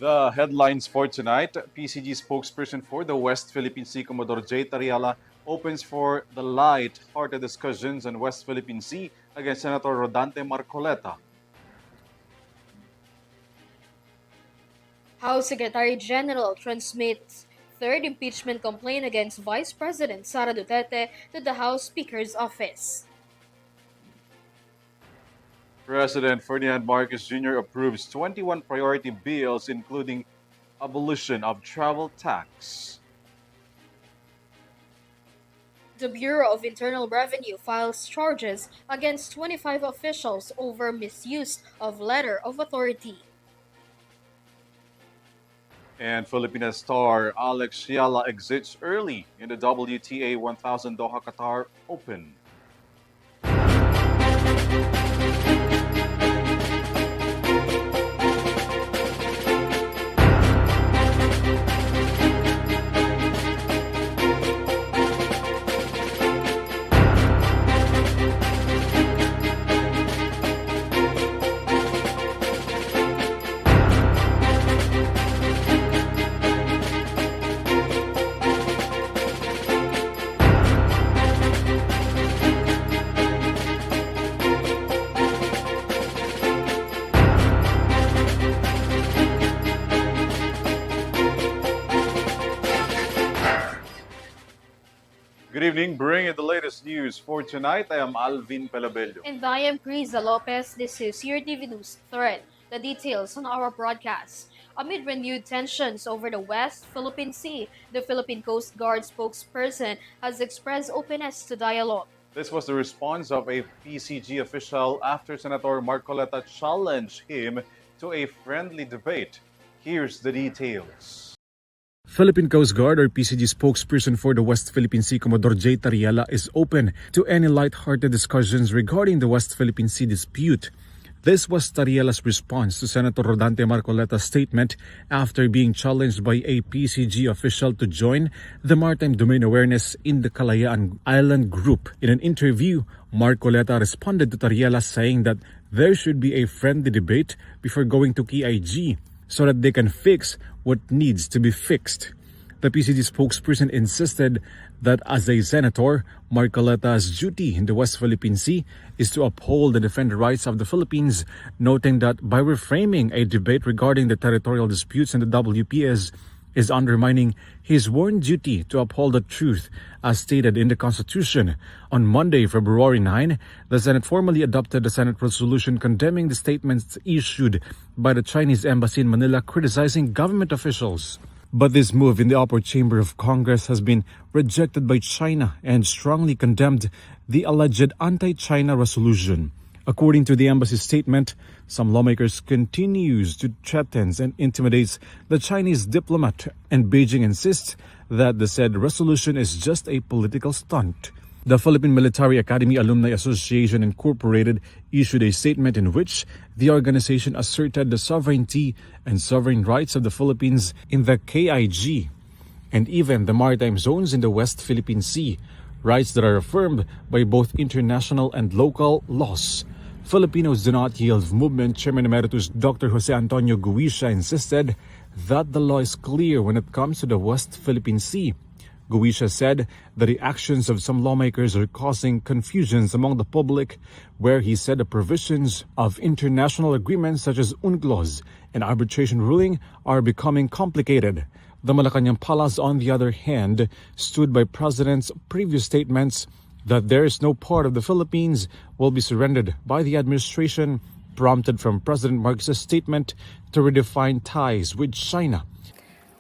The headlines for tonight: PCG spokesperson for the West Philippine Sea, Commodore J. Tariala, opens for the light-hearted discussions on West Philippine Sea against Senator Rodante Marcoleta. House Secretary General transmits third impeachment complaint against Vice President Sara Duterte to the House Speaker's office. President Ferdinand Marcos Jr. approves 21 priority bills, including abolition of travel tax. The Bureau of Internal Revenue files charges against 25 officials over misuse of letter of authority. And Filipina star Alex Ciala exits early in the WTA 1000 Doha Qatar Open. Good evening. Bringing the latest news for tonight, I am ALVIN PELOBELLO. And I am KRIZZA Lopez. This is Eurotv News Thread. The details on our broadcast. Amid renewed tensions over the West Philippine Sea, the Philippine Coast Guard spokesperson has expressed openness to dialogue. This was the response of a PCG official after Senator Marcoleta challenged him to a friendly debate. Here's the details. Philippine Coast Guard or PCG spokesperson for the West Philippine Sea, Commodore J. Tariala, is open to any light-hearted discussions regarding the West Philippine Sea dispute. This was Tariala's response to Senator Rodante Marcoleta's statement after being challenged by a PCG official to join the Maritime Domain Awareness in the Kalayaan Island Group. In an interview, Marcoleta responded to Tariala saying that there should be a friendly debate before going to KIG so that they can fix what needs to be fixed. The PCG spokesperson insisted that as a senator, Marcoleta's duty in the West Philippine Sea is to uphold and defend the rights of the Philippines, noting that by reframing a debate regarding the territorial disputes in the WPS is undermining his sworn duty to uphold the truth as stated in the Constitution. On Monday, February 9, the Senate formally adopted a Senate resolution condemning the statements issued by the Chinese embassy in Manila criticizing government officials. But this move in the upper chamber of Congress has been rejected by China and strongly condemned the alleged anti-China resolution. According to the embassy statement, some lawmakers continues to threaten and intimidates the Chinese diplomat, and Beijing insists that the said resolution is just a political stunt. The Philippine Military Academy Alumni Association Incorporated issued a statement in which the organization asserted the sovereignty and sovereign rights of the Philippines in the KIG and even the maritime zones in the West Philippine Sea, rights that are affirmed by both international and local laws. Filipinos Do Not Yield Movement Chairman Emeritus Dr. Jose Antonio Guisha insisted that the law is clear when it comes to the West Philippine Sea. Guisha said that the actions of some lawmakers are causing confusions among the public, where he said the provisions of international agreements such as UNCLOS and arbitration ruling are becoming complicated. The Malacanang Palace, on the other hand, stood by President's previous statements that there is no part of the Philippines will be surrendered by the administration, prompted from President Marcos' statement to redefine ties with China.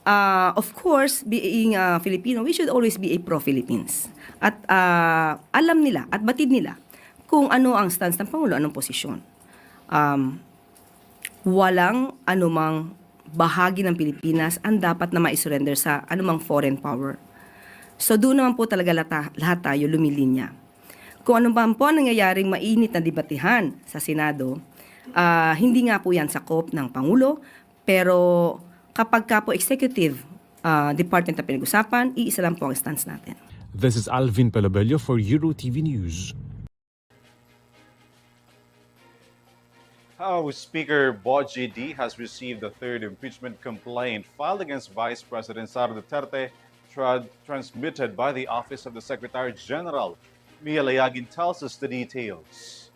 Of course, being Filipino, we should always be a pro-Philippines. At alam nila at batid nila kung ano ang stance ng Pangulo, anong posisyon. Walang anumang bahagi ng Pilipinas ang dapat na ma-surrender sa anumang foreign power. So doon naman po talaga lahat tayo lumilinya. Kung ano pa po ang nangyayaring mainit na debatihan sa Senado, hindi nga po yan sakop ng Pangulo, pero kapag ka po executive department na pinag-usapan, iisa lang po ang stance natin. This is ALVIN PELOBELLO for Eurotv News. House Speaker Boji D has received the third impeachment complaint filed against Vice President Sara Duterte, transmitted by the Office of the Secretary General. Mia Layagin tells us the details.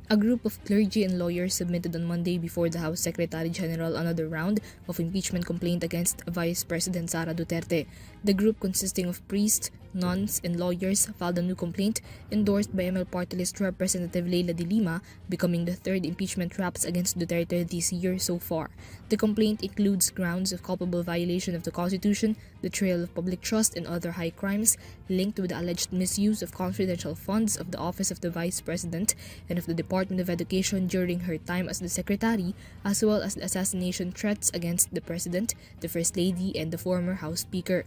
A group of clergy and lawyers submitted on Monday before the House Secretary General another round of impeachment complaint against Vice President Sara Duterte. The group, consisting of priests, nuns, and lawyers, filed a new complaint endorsed by ML Party List Representative Leila de Lima, becoming the third impeachment raps against Duterte this year so far. The complaint includes grounds of culpable violation of the Constitution, betrayal of public trust, and other high crimes linked with the alleged misuse of confidential funds of the Office of the Vice President and of the Department of Education during her time as the Secretary, as well as the assassination threats against the President, the First Lady, and the former House Speaker.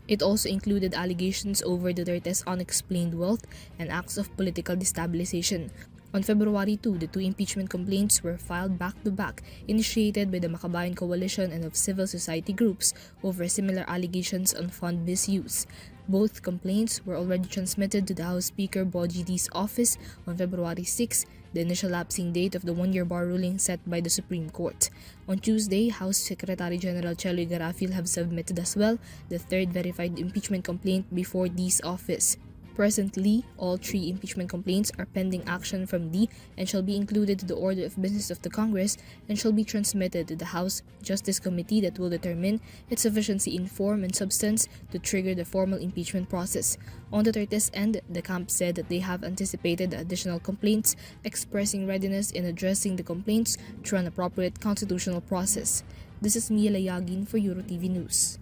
It also included allegations over Duterte's unexplained wealth and acts of political destabilization. On February 2, the two impeachment complaints were filed back-to-back, initiated by the Makabayan Coalition and of civil society groups over similar allegations on fund misuse. Both complaints were already transmitted to the House Speaker Boji D's office on February 6, the initial lapsing date of the one-year bar ruling set by the Supreme Court. On Tuesday, House Secretary General Chelo Garafil have submitted as well the third verified impeachment complaint before D's office. Presently, all three impeachment complaints are pending action from D and shall be included to the order of business of the Congress and shall be transmitted to the House Justice Committee that will determine its sufficiency in form and substance to trigger the formal impeachment process. On Duterte's end, the camp said that they have anticipated the additional complaints, expressing readiness in addressing the complaints through an appropriate constitutional process. This is Mia Layagin for Eurotv News.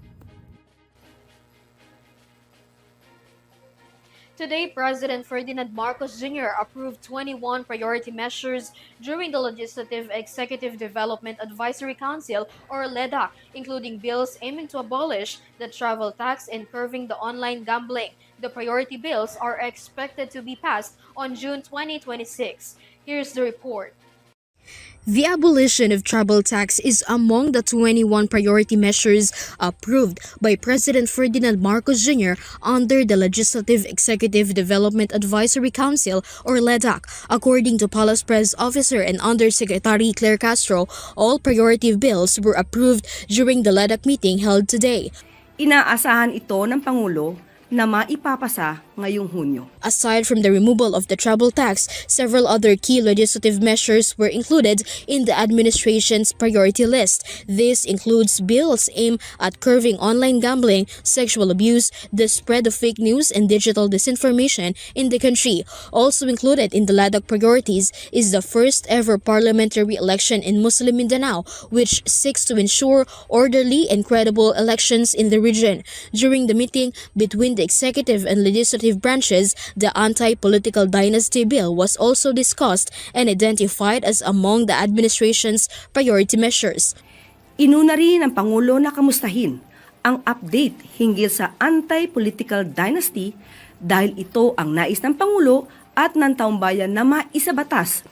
Today, President Ferdinand Marcos Jr. approved 21 priority measures during the Legislative Executive Development Advisory Council, or LEDAC, including bills aiming to abolish the travel tax and curbing the online gambling. The priority bills are expected to be passed on June 2026. Here's the report. The abolition of travel tax is among the 21 priority measures approved by President Ferdinand Marcos Jr. under the Legislative Executive Development Advisory Council, or LEDAC. According to Palace Press Officer and Undersecretary Claire Castro, all priority bills were approved during the LEDAC meeting held today. Inaasahan ito ng Pangulo na maipapasa ngayong Hunyo. Aside from the removal of the travel tax, several other key legislative measures were included in the administration's priority list. This includes bills aimed at curbing online gambling, sexual abuse, the spread of fake news and digital disinformation in the country. Also included in the LEDAC priorities is the first ever parliamentary election in Muslim Mindanao, which seeks to ensure orderly and credible elections in the region. During the meeting between the executive and legislative branches, the anti-political dynasty bill was also discussed and identified as among the administration's priority measures. Inuna rin ng Pangulo na kamustahin ang update hinggil sa anti-political dynasty dahil ito ang nais ng Pangulo at ng taong bayan na maisabatas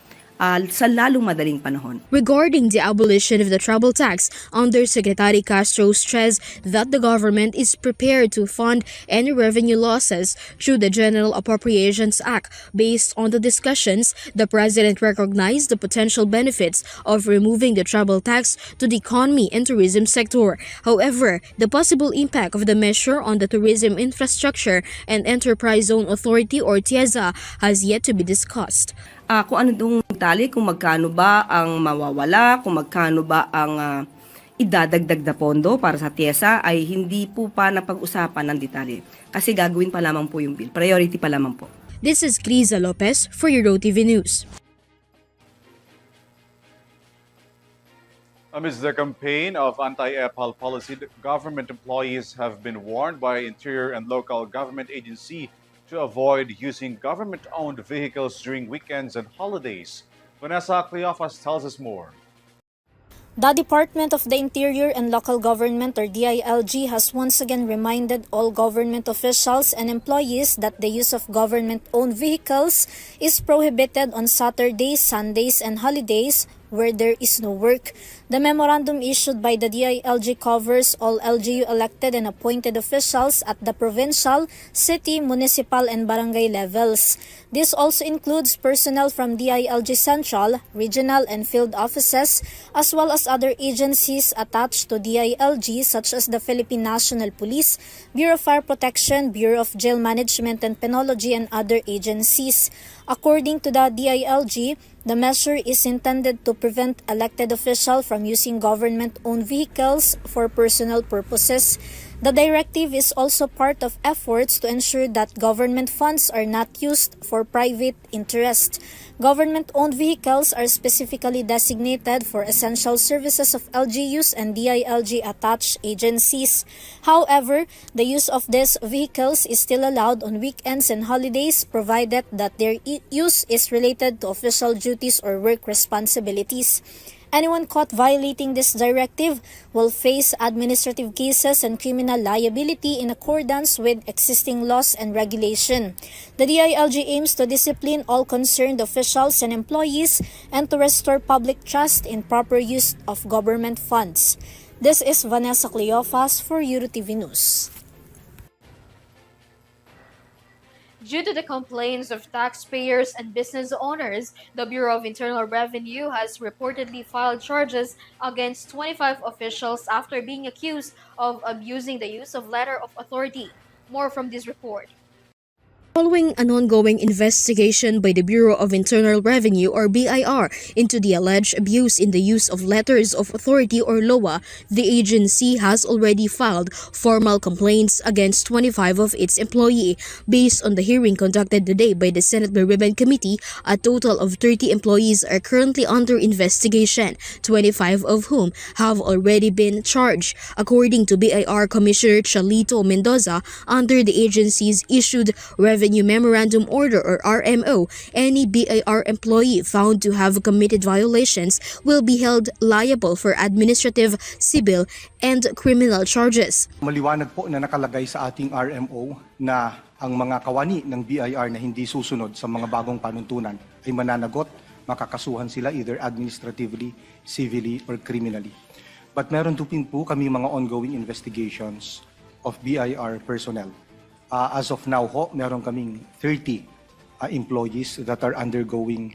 sa lalong madaling panahon. Regarding the abolition of the travel tax, Undersecretary Castro stressed that the government is prepared to fund any revenue losses through the General Appropriations Act. Based on the discussions, the President recognized the potential benefits of removing the travel tax to the economy and tourism sector. However, the possible impact of the measure on the tourism infrastructure and Enterprise Zone Authority, or TIEZA, has yet to be discussed. Kung ano itong tali, kung magkano ba ang mawawala, kung magkano ba ang idadagdag na pondo para sa TIEZA ay hindi po pa napag-usapan ng detalye. Kasi gagawin pa lamang po yung bill. Priority pa lamang po. This is KRIZZA Lopez for Eurotv News. Amidst the campaign of anti-EPAL policy, government employees have been warned by Interior and Local Government Agency to avoid using government-owned vehicles during weekends and holidays. Vanessa Cleophas tells us more. The Department of the Interior and Local Government, or DILG, has once again reminded all government officials and employees that the use of government-owned vehicles is prohibited on Saturdays, Sundays, and holidays, where there is no work. The memorandum issued by the DILG covers all LGU elected and appointed officials at the provincial, city, municipal, and barangay levels. This also includes personnel from DILG Central, regional, and field offices, as well as other agencies attached to DILG such as the Philippine National Police, Bureau of Fire Protection, Bureau of Jail Management and Penology, and other agencies. According to the DILG, the measure is intended to prevent elected officials from using government-owned vehicles for personal purposes. The directive is also part of efforts to ensure that government funds are not used for private interest. Government-owned vehicles are specifically designated for essential services of LGUs and DILG-attached agencies. However, the use of these vehicles is still allowed on weekends and holidays provided that their use is related to official duties or work responsibilities. Anyone caught violating this directive will face administrative cases and criminal liability in accordance with existing laws and regulation. The DILG aims to discipline all concerned officials and employees and to restore public trust in proper use of government funds. This is Vanessa Cleofas for Eurotv News. Due to the complaints of taxpayers and business owners, the Bureau of Internal Revenue has reportedly filed charges against 25 officials after being accused of abusing the use of letter of authority. More from this report. Following an ongoing investigation by the Bureau of Internal Revenue or BIR into the alleged abuse in the use of letters of authority or LOA, the agency has already filed formal complaints against 25 of its employees. Based on the hearing conducted today by the Senate Blue Ribbon Committee, a total of 30 employees are currently under investigation, 25 of whom have already been charged. According to BIR Commissioner Chalito Mendoza, under the agency's issued Revenue Memorandum Order or RMO, any BIR employee found to have committed violations will be held liable for administrative, civil, and criminal charges. Maliwanag po na nakalagay sa ating RMO na ang mga kawani ng BIR na hindi susunod sa mga bagong panuntunan ay mananagot, makakasuhan sila either administratively, civilly, or criminally. But meron din po kami mga ongoing investigations of BIR personnel. As of now ho, meron kaming 30 employees that are undergoing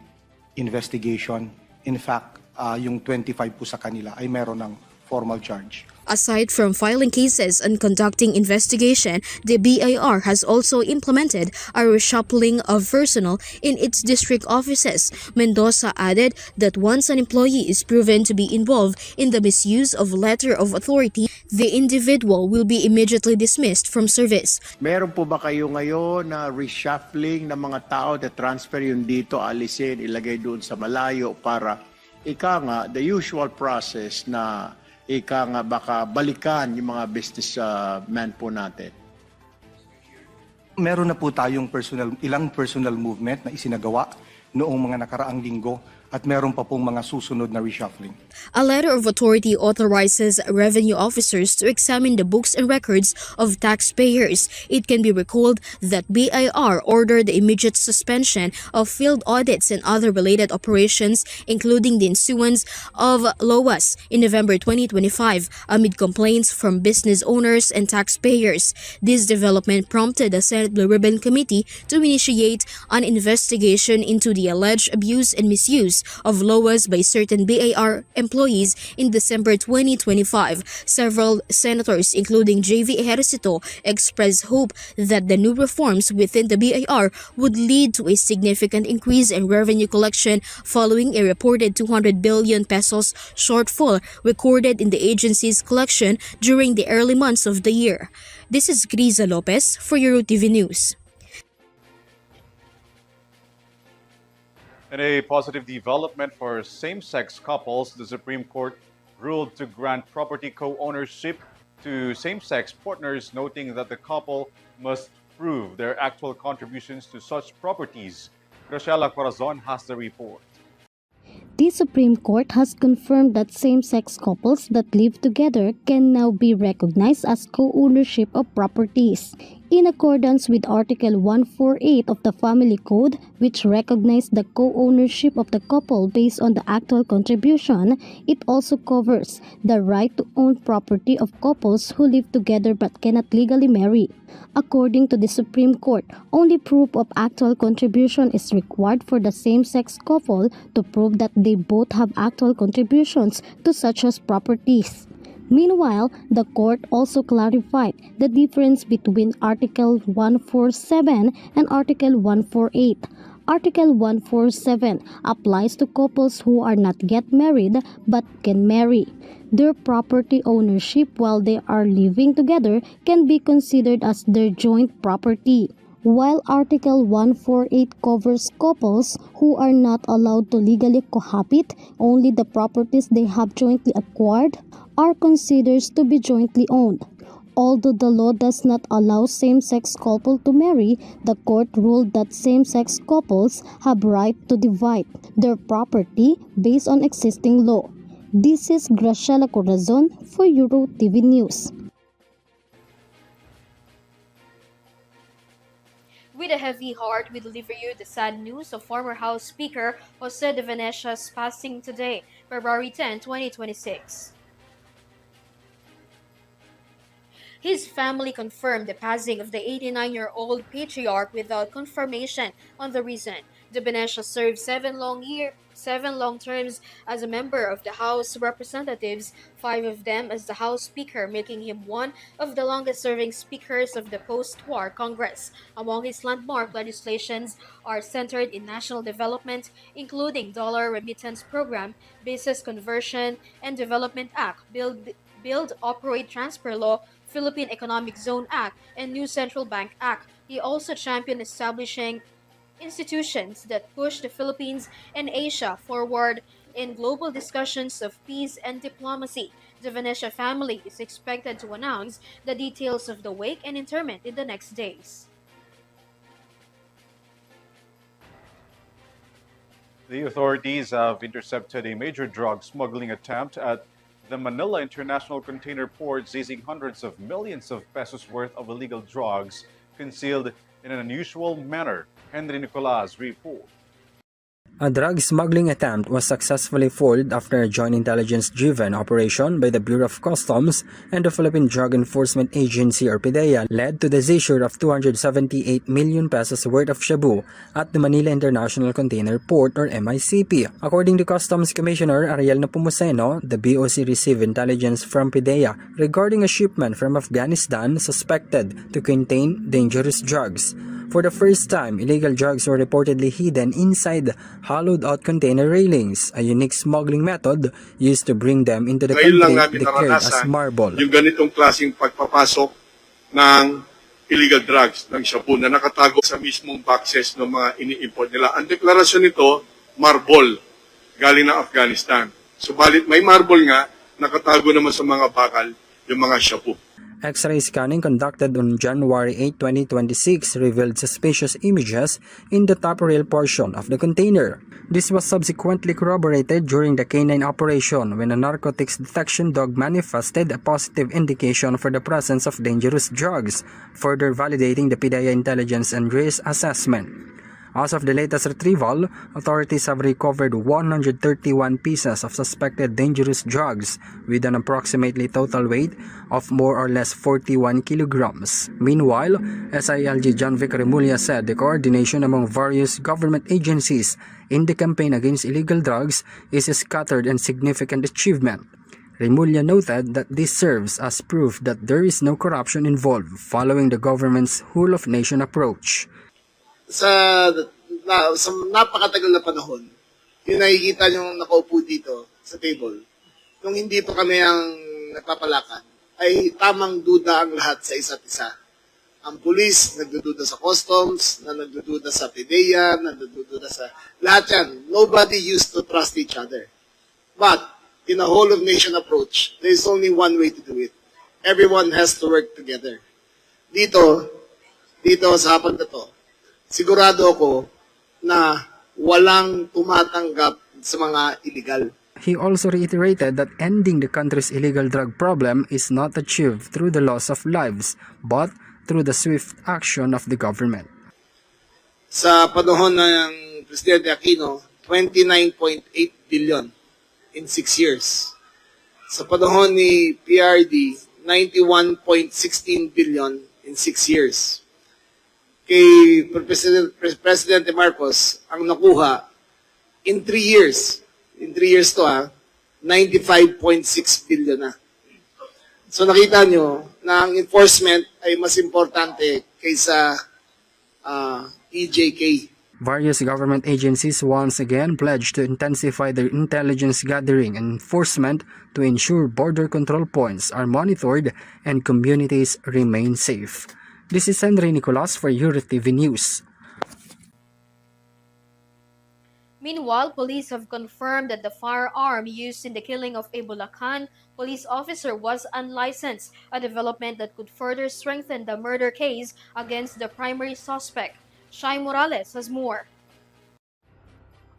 investigation. In fact, yung 25 po sa kanila ay meron ng formal charge. Aside from filing cases and conducting investigation, the BIR has also implemented a reshuffling of personnel in its district offices. Mendoza added that once an employee is proven to be involved in the misuse of letter of authority, the individual will be immediately dismissed from service. Meron po ba kayo ngayon na reshuffling ng mga tao na transfer yun dito, alisin, ilagay doon sa malayo para the usual process na baka balikan yung mga businessman po natin? Meron na po tayong ilang personal movement na isinagawa noong mga nakaraang linggo at meron pa pong mga susunod na reshuffling. A letter of authority authorizes revenue officers to examine the books and records of taxpayers. It can be recalled that BIR ordered the immediate suspension of field audits and other related operations, including the issuance of LOAs in November 2025 amid complaints from business owners and taxpayers. This development prompted the Senate Blue Ribbon Committee to initiate an investigation into the alleged abuse and misuse of LOAs by certain BIR employees in December 2025. Several senators, including J.V. Ejercito, expressed hope that the new reforms within the BIR would lead to a significant increase in revenue collection following a reported 200 billion pesos shortfall recorded in the agency's collection during the early months of the year. This is KRIZZA Lopez for Eurotv News. In a positive development for same-sex couples, the Supreme Court ruled to grant property co-ownership to same-sex partners, noting that the couple must prove their actual contributions to such properties. Rochella Corazon has the report. The Supreme Court has confirmed that same-sex couples that live together can now be recognized as co-ownership of properties. In accordance with Article 148 of the Family Code, which recognizes the co-ownership of the couple based on the actual contribution, it also covers the right to own property of couples who live together but cannot legally marry. According to the Supreme Court, only proof of actual contribution is required for the same-sex couple to prove that they both have actual contributions to such as properties. Meanwhile, the court also clarified the difference between Article 147 and Article 148. Article 147 applies to couples who are not yet married but can marry. Their property ownership while they are living together can be considered as their joint property. While Article 148 covers couples who are not allowed to legally cohabit, only the properties they have jointly acquired are considered to be jointly owned. Although the law does not allow same-sex couples to marry, the court ruled that same-sex couples have right to divide their property based on existing law. This is Graciela Corazon for Eurotv News. With a heavy heart, we deliver you the sad news of former House Speaker Jose de Venecia's passing today, February 10, 2026. His family confirmed the passing of the 89-year-old patriarch without confirmation on the reason. De Venecia served seven long terms as a member of the House of Representatives, 5 of them as the House Speaker, making him one of the longest-serving speakers of the post-war Congress. Among his landmark legislations are centered in national development, including Dollar Remittance Program, Business Conversion and Development Act, Build, Operate, Transfer Law, Philippine Economic Zone Act, and New Central Bank Act. He also championed establishing institutions that push the Philippines and Asia forward in global discussions of peace and diplomacy. The Venecia family is expected to announce the details of the wake and interment in the next days. The authorities have intercepted a major drug smuggling attempt at the Manila International Container Port, seizing hundreds of millions of pesos worth of illegal drugs concealed in an unusual manner. Henry Nicolas reports. A drug smuggling attempt was successfully foiled after a joint intelligence-driven operation by the Bureau of Customs and the Philippine Drug Enforcement Agency or PDEA led to the seizure of 278 million pesos worth of shabu at the Manila International Container Port or MICP. According to Customs Commissioner Ariel Nepomuceno, the BOC received intelligence from PDEA regarding a shipment from Afghanistan suspected to contain dangerous drugs. For the first time, illegal drugs were reportedly hidden inside hollowed-out container railings, a unique smuggling method used to bring them into the country declared as marble. Yung ganitong klaseng pagpapasok ng illegal drugs, ng shabu na nakatago sa mismong boxes ng mga ini-import nila. Ang deklarasyon nito, marble, galing ng Afghanistan. Subalit may marble nga, nakatago naman sa mga bakal yung mga shabu. X-ray scanning conducted on January 8, 2026 revealed suspicious images in the top rail portion of the container. This was subsequently corroborated during the canine operation when a narcotics detection dog manifested a positive indication for the presence of dangerous drugs, further validating the PDEA intelligence and risk assessment. As of the latest retrieval, authorities have recovered 131 pieces of suspected dangerous drugs with an approximately total weight of more or less 41 kilograms. Meanwhile, SILG John Vic Remulla said the coordination among various government agencies in the campaign against illegal drugs is a scattered and significant achievement. Remulla noted that this serves as proof that there is no corruption involved following the government's whole-of-nation approach. Sa napakatagal na panahon, yung nakikita nyo nakaupo dito sa table, nung hindi pa kami ang nagpapalakan, ay tamang duda ang lahat sa isa't isa. Ang pulis, nagdududa sa customs, nagdududa sa PDEA, nagdududa sa lahat yan. Nobody used to trust each other. But, in a whole-of-nation approach, there is only one way to do it. Everyone has to work together. Dito sa hapag na to, sigurado ako na walang tumatanggap sa mga illegal. He also reiterated that ending the country's illegal drug problem is not achieved through the loss of lives, but through the swift action of the government. Sa panahon ng Presidente Aquino, 29.8 billion in 6 years. Sa panahon ni PRD, 91.16 billion in 6 years. Kay Presidente Marcos, ang nakuha in 3 years, 95.6 billion na. So nakita nyo na ang enforcement ay mas importante kaysa EJK. Various government agencies once again pledged to intensify their intelligence gathering and enforcement to ensure border control points are monitored and communities remain safe. This is Henry Nicolas for Eurotv News. Meanwhile, police have confirmed that the firearm used in the killing of a Bulacan police officer was unlicensed, a development that could further strengthen the murder case against the primary suspect. Shai Morales has more.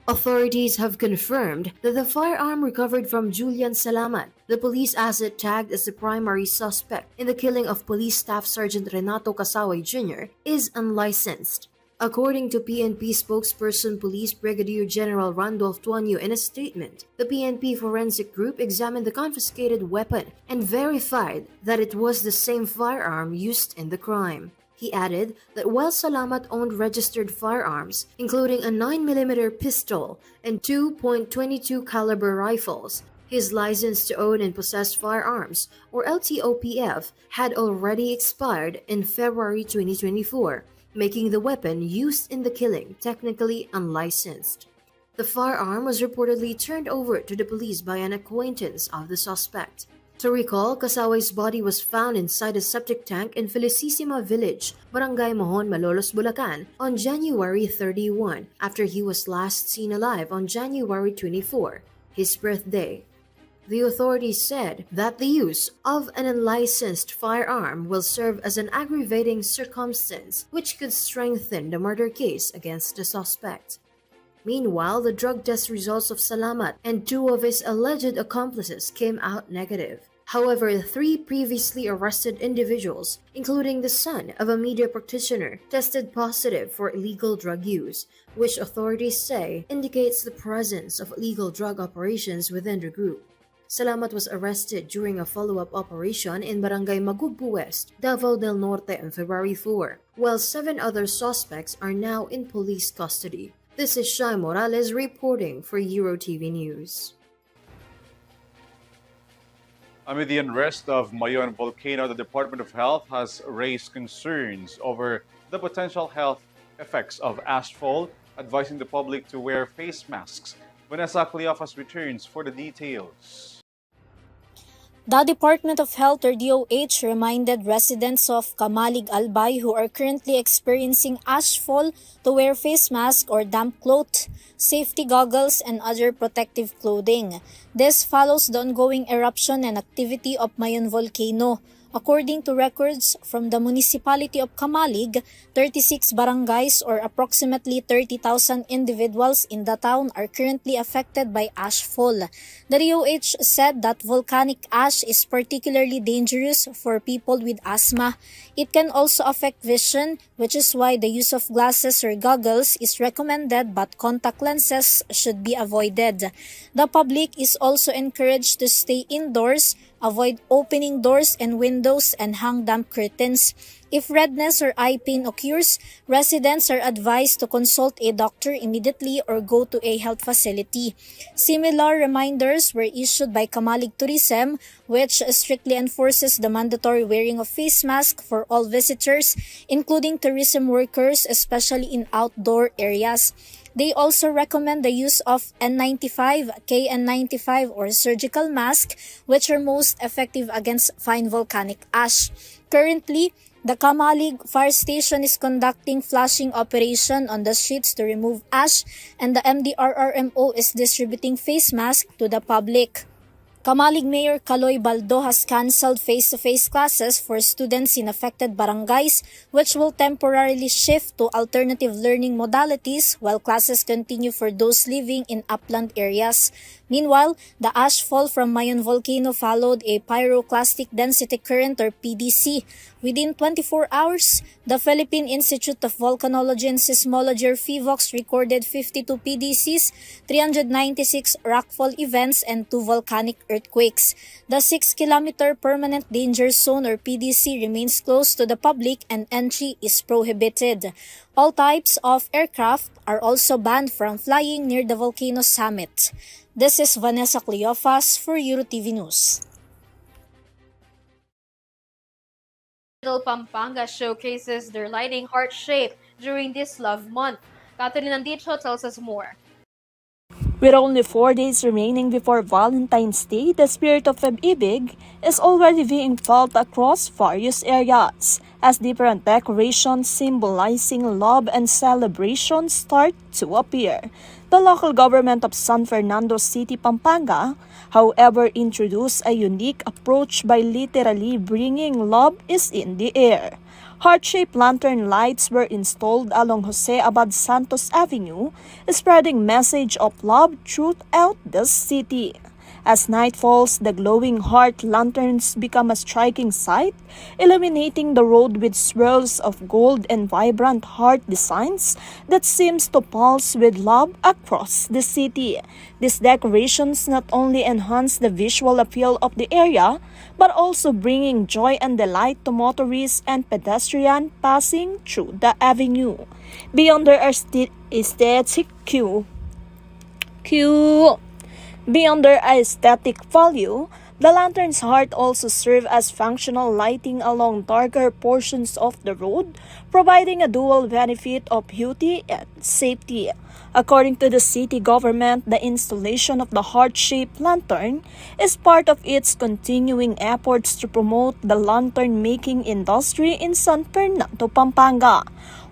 Authorities have confirmed that the firearm recovered from Julian Salamat, the police asset tagged as the primary suspect in the killing of Police Staff Sergeant Renato Casaway Jr., is unlicensed. According to PNP spokesperson Police Brigadier General Randolph Tuanyo in a statement, the PNP Forensic Group examined the confiscated weapon and verified that it was the same firearm used in the crime. He added that while Salamat owned registered firearms, including a 9mm pistol and 2.22 caliber rifles, his license to own and possess firearms, or LTOPF, had already expired in February 2024, making the weapon used in the killing technically unlicensed. The firearm was reportedly turned over to the police by an acquaintance of the suspect. To recall, Casaway's body was found inside a septic tank in Felicissima Village, Barangay Mohon, Malolos, Bulacan, on January 31, after he was last seen alive on January 24, his birthday. The authorities said that the use of an unlicensed firearm will serve as an aggravating circumstance which could strengthen the murder case against the suspect. Meanwhile, the drug test results of Salamat and 2 of his alleged accomplices came out negative. However, 3 previously arrested individuals, including the son of a media practitioner, tested positive for illegal drug use, which authorities say indicates the presence of illegal drug operations within the group. Salamat was arrested during a follow-up operation in Barangay Magugbu West, Davao del Norte on February 4, while 7 other suspects are now in police custody. This is Shai Morales reporting for Eurotv News. Amid the unrest of Mayon volcano, the Department of Health has raised concerns over the potential health effects of ashfall, advising the public to wear face masks. Vanessa Cleophas returns for the details. The Department of Health or DOH reminded residents of Kamalig Albay who are currently experiencing ashfall to wear face mask or damp cloth, safety goggles, and other protective clothing. This follows the ongoing eruption and activity of Mayon volcano. According to records from the municipality of Kamalig, 36 barangays or approximately 30,000 individuals in the town are currently affected by ashfall. The DOH said that volcanic ash is particularly dangerous for people with asthma. It can also affect vision, which is why the use of glasses or goggles is recommended, but contact lenses should be avoided. The public is also encouraged to stay indoors, avoid opening doors and windows, and hang damp curtains. If redness or eye pain occurs, residents are advised to consult a doctor immediately or go to a health facility. Similar reminders were issued by Kamalig Tourism, which strictly enforces the mandatory wearing of face mask for all visitors, including tourism workers, especially in outdoor areas. They also recommend the use of N95, KN95, or surgical mask, which are most effective against fine volcanic ash. Currently, the Kamalig Fire Station is conducting flushing operation on the streets to remove ash, and the MDRRMO is distributing face masks to the public. Kamalig Mayor Kaloy Baldo has cancelled face-to-face classes for students in affected barangays, which will temporarily shift to alternative learning modalities while classes continue for those living in upland areas. Meanwhile, the ashfall from Mayon volcano followed a pyroclastic density current or PDC. Within 24 hours, the Philippine Institute of Volcanology and Seismology or PHIVOLCS recorded 52 PDCs, 396 rockfall events, and 2 volcanic earthquakes. The 6-kilometer permanent danger zone or PDC remains closed to the public and entry is prohibited. All types of aircraft are also banned from flying near the volcano summit. This is Vanessa Cleofas for Eurotv News. Little Pampanga showcases their lighting heart shape during this love month. Catherine Andicho tells us more. With only 4 days remaining before Valentine's Day, the spirit of pag-ibig is already being felt across various areas as different decorations symbolizing love and celebration start to appear. The local government of San Fernando City, Pampanga, however, introduced a unique approach by literally bringing love is in the air. Heart-shaped lantern lights were installed along Jose Abad Santos Avenue, spreading message of love throughout the city. As night falls, the glowing heart lanterns become a striking sight, illuminating the road with swirls of gold and vibrant heart designs that seems to pulse with love across the city. These decorations not only enhance the visual appeal of the area, but also bringing joy and delight to motorists and pedestrians passing through the avenue. Beyond their aesthetic Beyond their aesthetic value, the lantern's heart also serve as functional lighting along darker portions of the road, providing a dual benefit of beauty and safety. According to the city government, the installation of the heart-shaped lantern is part of its continuing efforts to promote the lantern-making industry in San Fernando, Pampanga,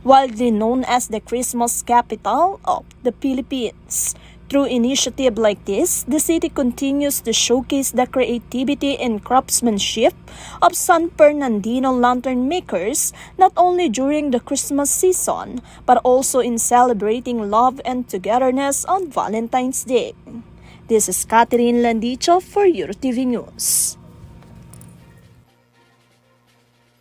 widely known as the Christmas capital of the Philippines. Through initiatives like this, the city continues to showcase the creativity and craftsmanship of San Fernandino lantern makers, not only during the Christmas season, but also in celebrating love and togetherness on Valentine's Day. This is Catherine Landicho for Eurotv News.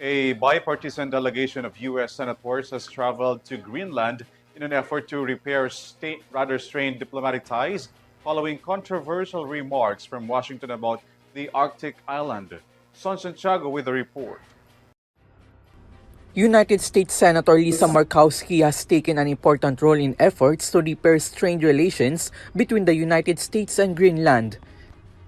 A bipartisan delegation of U.S. senators has traveled to Greenland in an effort to repair strained diplomatic ties following controversial remarks from Washington about the Arctic island. Son Santiago with a report. United States Senator Lisa Murkowski has taken an important role in efforts to repair strained relations between the United States and Greenland.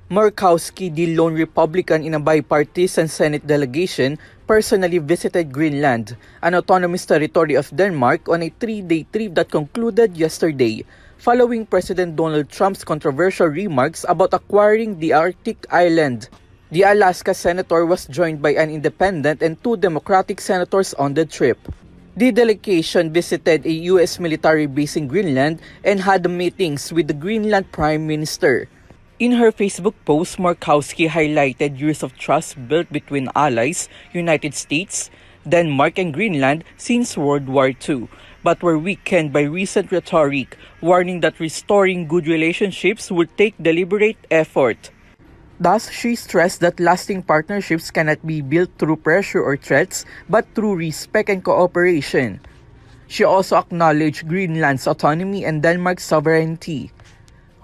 Murkowski, the lone Republican in a bipartisan Senate delegation, personally visited Greenland, an autonomous territory of Denmark, on a 3-day trip that concluded yesterday, following President Donald Trump's controversial remarks about acquiring the Arctic island. The Alaska senator was joined by an independent and 2 Democratic senators on the trip. The delegation visited a U.S. military base in Greenland and had meetings with the Greenland Prime Minister. In her Facebook post, Murkowski highlighted years of trust built between allies, United States, Denmark, and Greenland since World War II, but were weakened by recent rhetoric, warning that restoring good relationships would take deliberate effort. Thus, she stressed that lasting partnerships cannot be built through pressure or threats, but through respect and cooperation. She also acknowledged Greenland's autonomy and Denmark's sovereignty.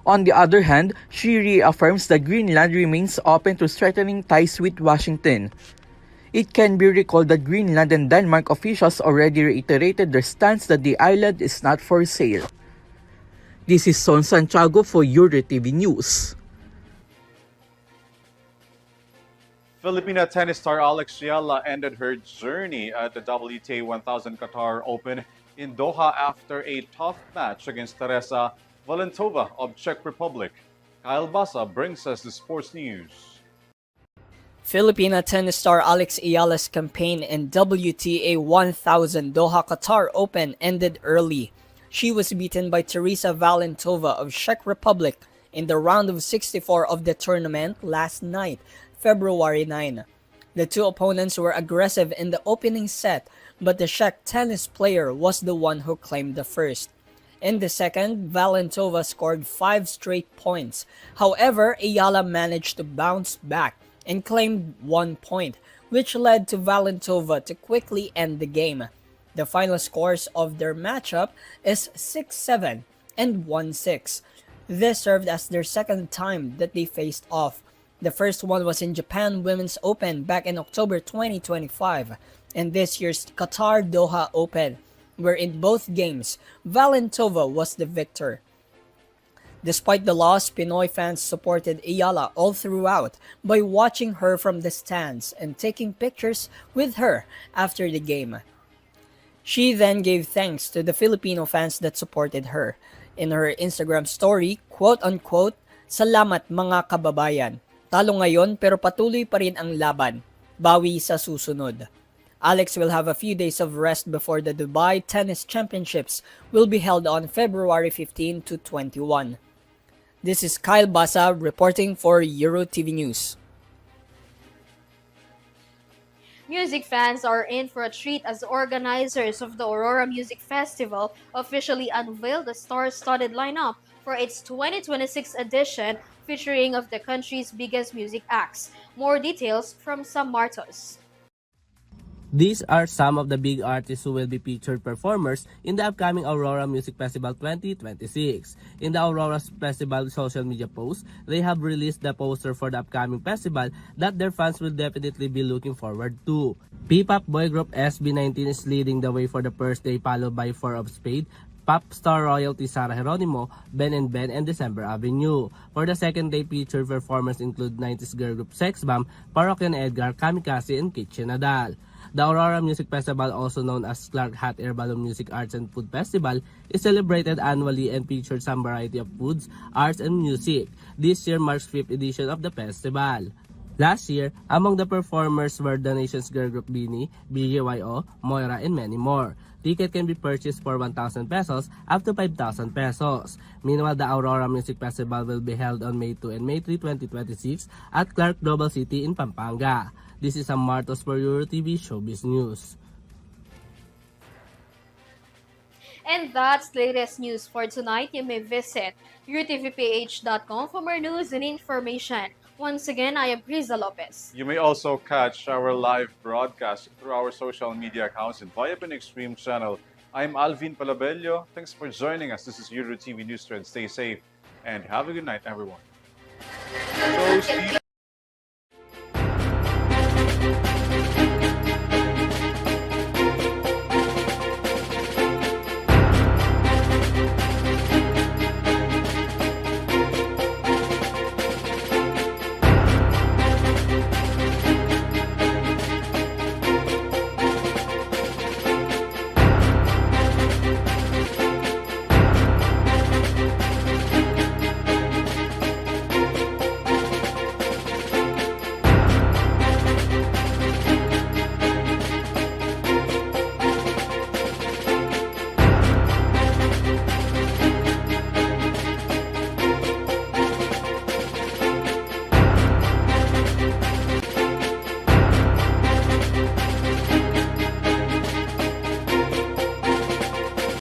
On the other hand, she reaffirms that Greenland remains open to strengthening ties with Washington. It can be recalled that Greenland and Denmark officials already reiterated their stance that the island is not for sale. This is Son Santiago for Eurotv News. Filipina tennis star Alex Ciala ended her journey at the WTA 1000 Qatar Open in Doha after a tough match against Teresa Valentova of Czech Republic. Kyle Basa brings us the sports news. Filipina tennis star Alex Ciala's campaign in WTA 1000 Doha Qatar Open ended early. She was beaten by Teresa Valentova of Czech Republic in the round of 64 of the tournament last night, February 9. The two opponents were aggressive in the opening set, but the Czech tennis player was the one who claimed the first. In the second, Valentova scored 5 straight points. However, Ayala managed to bounce back and claimed 1 point, which led to Valentova to quickly end the game. The final scores of their matchup is 6-7 and 1-6. This served as their second time that they faced off. The first one was in Japan Women's Open back in October 2025, and this year's Qatar Doha Open, where in both games, Valentova was the victor. Despite the loss, Pinoy fans supported Ayala all throughout by watching her from the stands and taking pictures with her after the game. She then gave thanks to the Filipino fans that supported her. In her Instagram story, quote-unquote, "Salamat mga kababayan. Talo ngayon pero patuloy pa rin ang laban. Bawi sa susunod." Alex will have a few days of rest before the Dubai Tennis Championships will be held on February 15 to 21. This is Kyle Basa reporting for Eurotv News. Music fans are in for a treat as the organizers of the Aurora Music Festival officially unveiled the star-studded lineup for its 2026 edition featuring of the country's biggest music acts. More details from Sam Martos. These are some of the big artists who will be featured performers in the upcoming Aurora Music Festival 2026. In the Aurora Festival social media post, they have released the poster for the upcoming festival that their fans will definitely be looking forward to. P-pop boy group SB19 is leading the way for the first day, followed by Four of Spades, pop star royalty Sarah Geronimo, Ben and Ben, and December Avenue. For the second day, featured performers include 90s girl group Sex Bomb, Parokyan Edgar, Kamikaze, and Kitchen Nadal. The Aurora Music Festival, also known as Clark Hot Air Balloon Music Arts and Food Festival, is celebrated annually and features some variety of foods, arts, and music. This year marks 5th edition of the festival. Last year, among the performers were the nation's girl group Beanie, BGYO, Moira, and many more. Ticket can be purchased for 1,000 pesos up to 5,000 pesos. Meanwhile, the Aurora Music Festival will be held on May 2 and May 3, 2026 at Clark Global City in Pampanga. This is Sam Martos for Eurotv Showbiz News. And that's the latest news for tonight. You may visit eurotvph.com for more news and information. Once again, I am KRIZZA Lopez. You may also catch our live broadcast through our social media accounts and via Pin Extreme channel. I'm ALVIN PELOBELLO. Thanks for joining us. This is Eurotv News Trend. Stay safe and have a good night, everyone. So, Steve.